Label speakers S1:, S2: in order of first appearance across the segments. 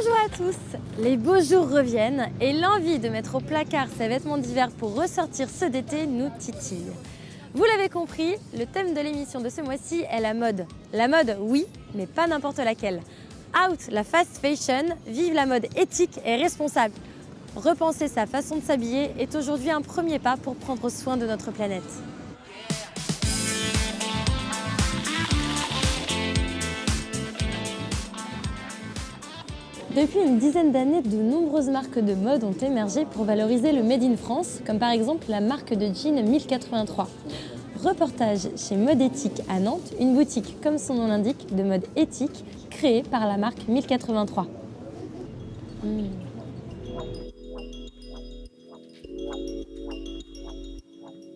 S1: Bonjour à tous! Les beaux jours reviennent et l'envie de mettre au placard ses vêtements d'hiver pour ressortir ceux d'été nous titille. Vous l'avez compris, le thème de l'émission de ce mois-ci est la mode. La mode, oui, mais pas n'importe laquelle. Out la fast fashion, vive la mode éthique et responsable. Repenser sa façon de s'habiller est aujourd'hui un premier pas pour prendre soin de notre planète. Depuis une dizaine d'années, de nombreuses marques de mode ont émergé pour valoriser le Made in France, comme par exemple la marque de jeans 1083. Reportage chez Mode Éthique à Nantes, une boutique, comme son nom l'indique, de mode éthique, créée par la marque 1083.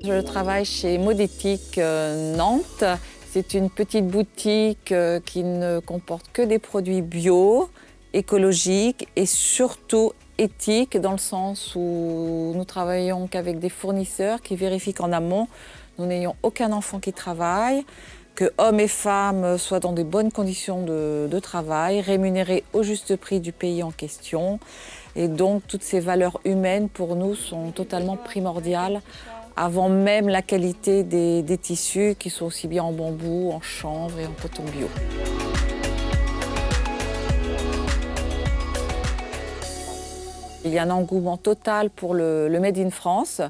S2: Je travaille chez Mode Éthique Nantes. C'est une petite boutique qui ne comporte que des produits bio, écologiques et surtout éthiques, dans le sens où nous travaillons qu'avec des fournisseurs qui vérifient qu'en amont, nous n'ayons aucun enfant qui travaille, que hommes et femmes soient dans de bonnes conditions de travail, rémunérés au juste prix du pays en question. Et donc, toutes ces valeurs humaines, pour nous, sont totalement primordiales, avant même la qualité des tissus, qui sont aussi bien en bambou, en chanvre et en coton bio. Il y a un engouement total pour le Made in France.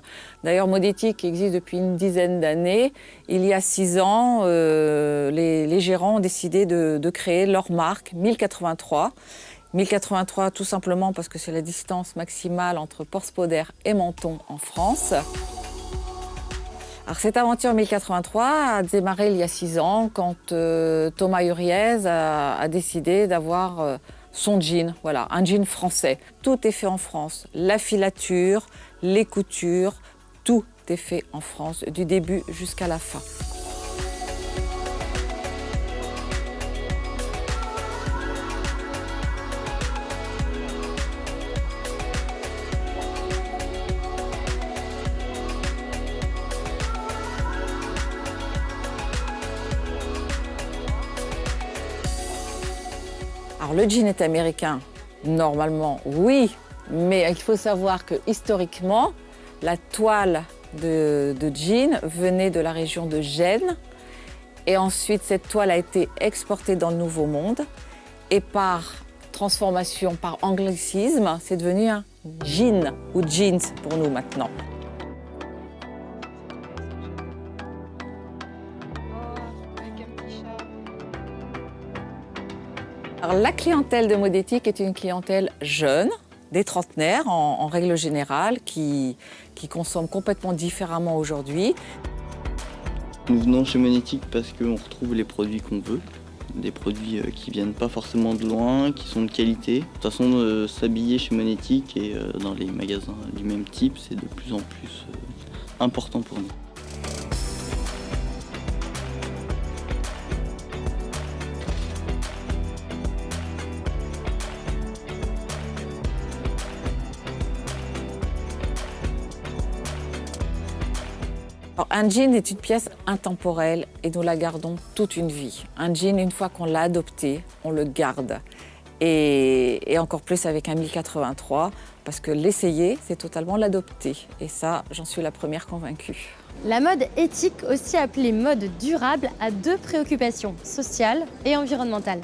S2: D'ailleurs, Mode Éthique existe depuis une dizaine d'années. Il y a 6 ans, les gérants ont décidé de créer leur marque 1083. 1083 tout simplement parce que c'est la distance maximale entre Port-Spoder et Menton en France. Alors, cette aventure 1083 a démarré il y a 6 ans quand Thomas Huriez a décidé d'avoir son jean, voilà, un jean français. Tout est fait en France, la filature, les coutures, tout est fait en France, du début jusqu'à la fin. Alors, le jean est américain, normalement, oui, mais il faut savoir que historiquement, la toile de jean venait de la région de Gênes. Et ensuite, cette toile a été exportée dans le Nouveau Monde. Et par transformation, par anglicisme, c'est devenu un jean ou jeans pour nous maintenant. Alors, la clientèle de Mode Éthique est une clientèle jeune, des trentenaires en règle générale, qui consomment complètement différemment aujourd'hui.
S3: Nous venons chez Mode Éthique parce qu'on retrouve les produits qu'on veut, des produits qui viennent pas forcément de loin, qui sont de qualité. De toute façon, s'habiller chez Mode Éthique et dans les magasins du même type, c'est de plus en plus important pour nous.
S2: Alors, un jean est une pièce intemporelle et nous la gardons toute une vie. Un jean, une fois qu'on l'a adopté, on le garde. Et encore plus avec un 1083, parce que l'essayer, c'est totalement l'adopter. Et ça, j'en suis la première convaincue.
S1: La mode éthique, aussi appelée mode durable, a 2 préoccupations, sociales et environnementales.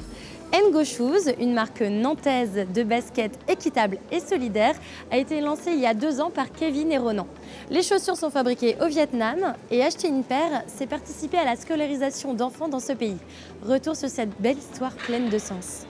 S1: Ngo Shoes, une marque nantaise de baskets équitable et solidaire, a été lancée il y a 2 ans par Kevin et Ronan. Les chaussures sont fabriquées au Vietnam et acheter une paire, c'est participer à la scolarisation d'enfants dans ce pays. Retour sur cette belle histoire pleine de sens.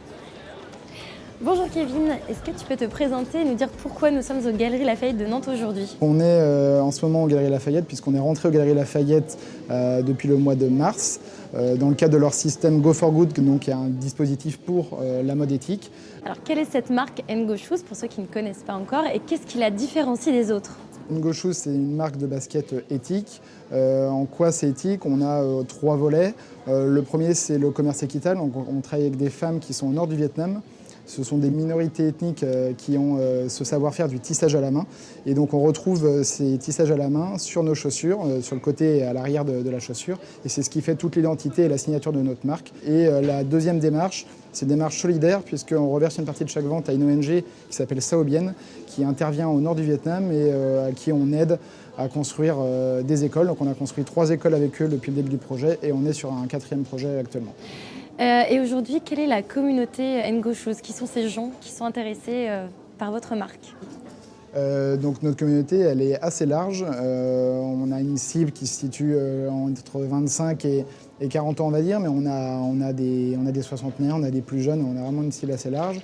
S1: Bonjour Kevin, est-ce que tu peux te présenter et nous dire pourquoi nous sommes aux Galeries Lafayette de Nantes aujourd'hui?
S4: On est en ce moment aux Galeries Lafayette puisqu'on est rentré aux Galeries Lafayette depuis le mois de mars dans le cadre de leur système Go for Good, donc qui est un dispositif pour la mode éthique.
S1: Alors quelle est cette marque Ngo Shoes pour ceux qui ne connaissent pas encore et qu'est-ce qui la différencie des autres?
S4: Ngo Shoes, c'est une marque de basket éthique. En quoi c'est éthique? On a 3 volets. Le premier, c'est le commerce équitable. Donc, on travaille avec des femmes qui sont au nord du Vietnam, Ce sont des minorités ethniques qui ont ce savoir-faire du tissage à la main. Et donc on retrouve ces tissages à la main sur nos chaussures, sur le côté et à l'arrière de la chaussure. Et c'est ce qui fait toute l'identité et la signature de notre marque. Et la deuxième démarche, c'est une démarche solidaire puisqu'on reverse une partie de chaque vente à une ONG qui s'appelle Sao Bien, qui intervient au nord du Vietnam et à qui on aide à construire des écoles. Donc on a construit 3 écoles avec eux depuis le début du projet et on est sur un 4e projet actuellement.
S1: Et aujourd'hui, quelle est la communauté Ngo Shoes? Qui sont ces gens qui sont intéressés par votre marque?
S4: Donc notre communauté, elle est assez large. On a une cible qui se situe entre 25 et 40 ans, on va dire, mais on a des soixantenaires, on a des plus jeunes, on a vraiment une cible assez large.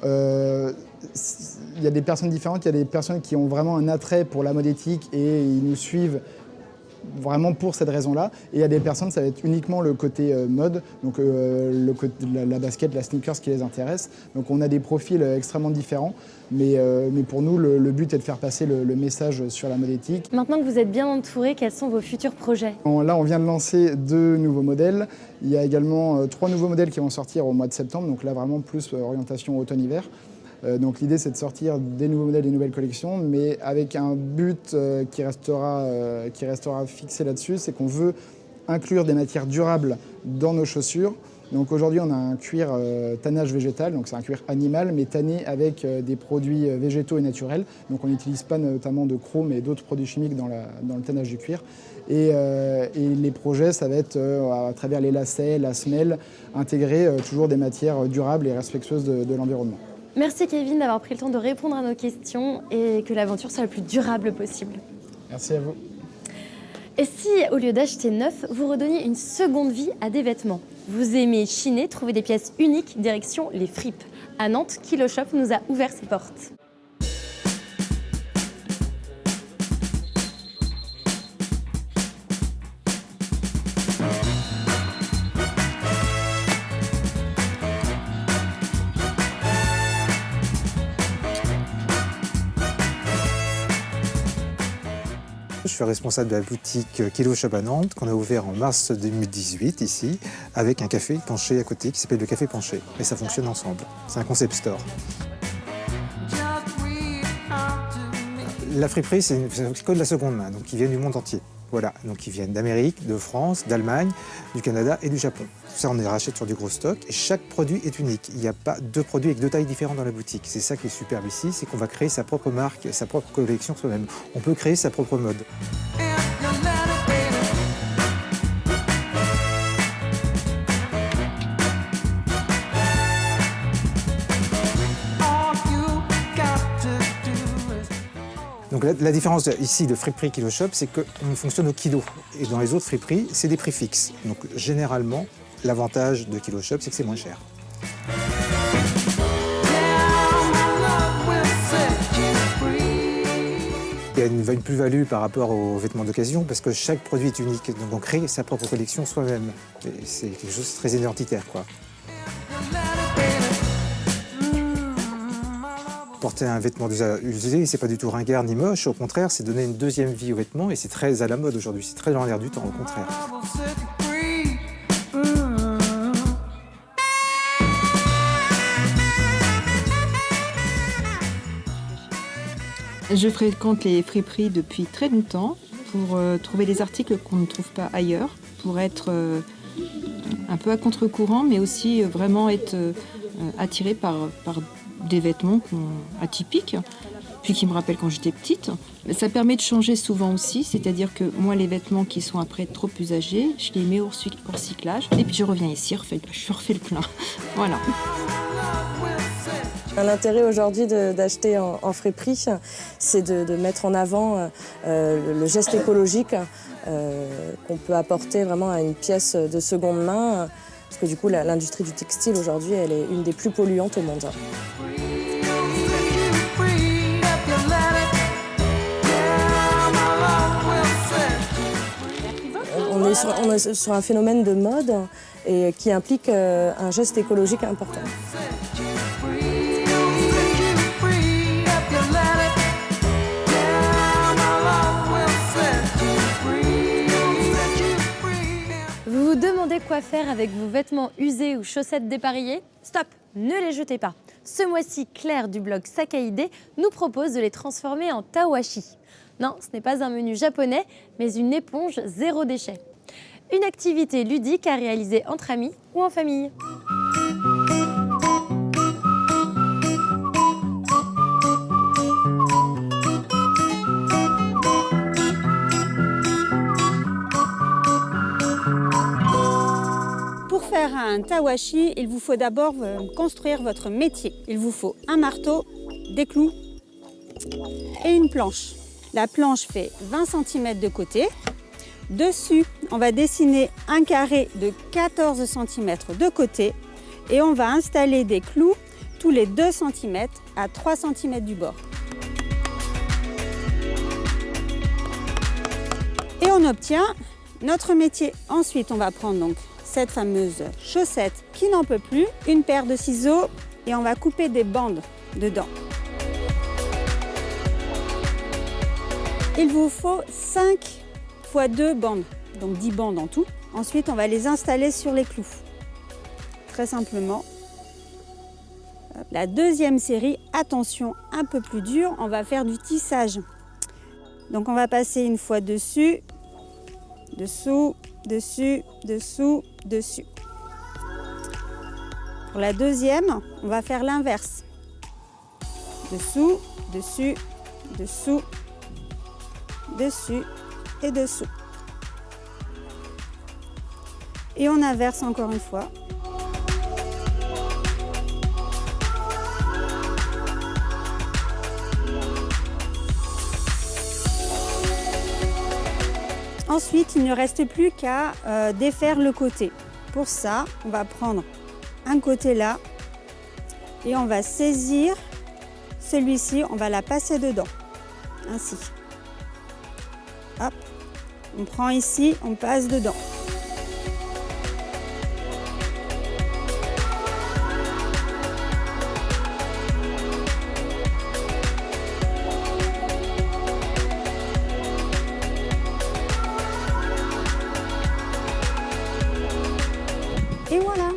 S4: Il y a des personnes différentes, il y a des personnes qui ont vraiment un attrait pour la mode éthique et ils nous suivent vraiment pour cette raison-là. Et il y a des personnes, ça va être uniquement le côté mode, donc le côté, la basket, la sneakers qui les intéresse. Donc on a des profils extrêmement différents, mais pour nous, le but est de faire passer le message sur la mode éthique.
S1: Maintenant que vous êtes bien entouré, quels sont vos futurs projets?
S4: Là, on vient de lancer 2 nouveaux modèles. Il y a également 3 nouveaux modèles qui vont sortir au mois de septembre, donc là vraiment plus orientation automne-hiver. Donc l'idée, c'est de sortir des nouveaux modèles, des nouvelles collections, mais avec un but qui restera fixé là-dessus, c'est qu'on veut inclure des matières durables dans nos chaussures. Donc aujourd'hui, on a un cuir tannage végétal, donc c'est un cuir animal, mais tanné avec des produits végétaux et naturels. Donc on n'utilise pas notamment de chrome et d'autres produits chimiques dans le tannage du cuir. Et les projets, ça va être à travers les lacets, la semelle, intégrer toujours des matières durables et respectueuses de l'environnement.
S1: Merci Kevin d'avoir pris le temps de répondre à nos questions et que l'aventure soit la plus durable possible.
S4: Merci à vous.
S1: Et si, au lieu d'acheter neuf, vous redonniez une seconde vie à des vêtements? Vous aimez chiner, trouver des pièces uniques, direction les fripes. À Nantes, Kilo Shop nous a ouvert ses portes.
S5: Je suis responsable de la boutique Kilo Shop à Nantes, qu'on a ouvert en mars 2018 ici, avec un café penché à côté qui s'appelle le Café Penché. Et ça fonctionne ensemble. C'est un concept store. La friperie, c'est que de la seconde main, donc ils viennent du monde entier. Voilà, donc ils viennent d'Amérique, de France, d'Allemagne, du Canada et du Japon. Tout ça, on les rachète sur du gros stock et chaque produit est unique. Il n'y a pas 2 produits avec 2 tailles différentes dans la boutique. C'est ça qui est superbe ici, c'est qu'on va créer sa propre marque, sa propre collection soi-même. On peut créer sa propre mode. Donc la différence ici de friperie Kilo Shop, c'est qu'on fonctionne au kilo. Et dans les autres friperies, c'est des prix fixes. Donc généralement, l'avantage de Kilo Shop, c'est que c'est moins cher. Il y a une plus-value par rapport aux vêtements d'occasion parce que chaque produit est unique. Donc on crée sa propre collection soi-même. C'est quelque chose de très identitaire, quoi. Porter un vêtement déjà usé, c'est pas du tout ringard ni moche, au contraire, c'est donner une deuxième vie au vêtement et c'est très à la mode aujourd'hui, c'est très dans l'air du temps, au contraire.
S6: Je fréquente les friperies depuis très longtemps pour trouver des articles qu'on ne trouve pas ailleurs, pour être un peu à contre-courant, mais aussi vraiment être attiré par des vêtements atypiques, puis qui me rappellent quand j'étais petite. Ça permet de changer souvent aussi, c'est-à-dire que moi, les vêtements qui sont après trop usagés, je les mets au recyclage, et puis je reviens ici, je refais le plein. Voilà.
S7: L'intérêt aujourd'hui d'acheter en friperie, c'est de mettre en avant le geste écologique qu'on peut apporter vraiment à une pièce de seconde main, parce que du coup, l'industrie du textile aujourd'hui, elle est une des plus polluantes au monde. On est sur un phénomène de mode et qui implique un geste écologique important.
S1: Vous vous demandez quoi faire avec vos vêtements usés ou chaussettes dépareillées? Stop, ne les jetez pas. Ce mois-ci, Claire du blog Sakaide nous propose de les transformer en tawashi. Non, ce n'est pas un menu japonais, mais une éponge zéro déchet. Une activité ludique à réaliser entre amis ou en famille.
S8: Pour faire un tawashi, il vous faut d'abord construire votre métier. Il vous faut un marteau, des clous et une planche. La planche fait 20 cm de côté. Dessus, on va dessiner un carré de 14 cm de côté et on va installer des clous tous les 2 cm à 3 cm du bord. Et on obtient notre métier. Ensuite, on va prendre donc cette fameuse chaussette qui n'en peut plus, une paire de ciseaux et on va couper des bandes dedans. Il vous faut 5 x 2 bandes, donc 10 bandes en tout. Ensuite, on va les installer sur les clous. Très simplement. La deuxième série, attention, un peu plus dur, on va faire du tissage. Donc on va passer une fois dessus, dessous, dessus, dessous, dessus. Pour la deuxième, on va faire l'inverse. Dessous, dessus, dessous, dessus et dessous. Et on inverse encore une fois. Ensuite, il ne reste plus qu'à défaire le côté. Pour ça, on va prendre un côté là et on va saisir celui-ci, on va la passer dedans, ainsi. Hop, on prend ici, on passe dedans. Et voilà,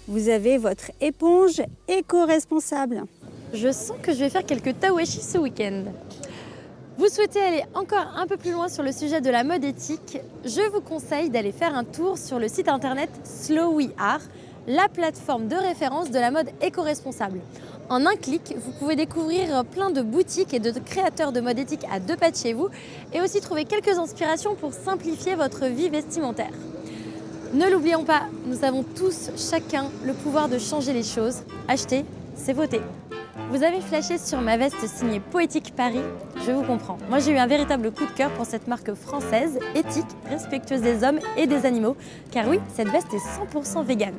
S8: vous avez votre éponge éco-responsable.
S1: Je sens que je vais faire quelques tawashi ce week-end. Vous souhaitez aller encore un peu plus loin sur le sujet de la mode éthique? Je vous conseille d'aller faire un tour sur le site internet Slow We Are, la plateforme de référence de la mode éco-responsable. En un clic, vous pouvez découvrir plein de boutiques et de créateurs de mode éthique à 2 pas de chez vous et aussi trouver quelques inspirations pour simplifier votre vie vestimentaire. Ne l'oublions pas, nous avons tous, chacun, le pouvoir de changer les choses. Acheter, c'est voter. Vous avez flashé sur ma veste signée Poétique Paris, je vous comprends. Moi j'ai eu un véritable coup de cœur pour cette marque française, éthique, respectueuse des hommes et des animaux. Car oui, cette veste est 100% végane.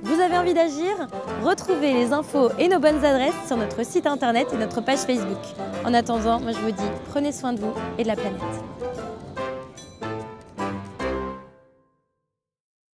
S1: Vous avez envie d'agir? Retrouvez les infos et nos bonnes adresses sur notre site internet et notre page Facebook. En attendant, moi je vous dis, prenez soin de vous et de la planète.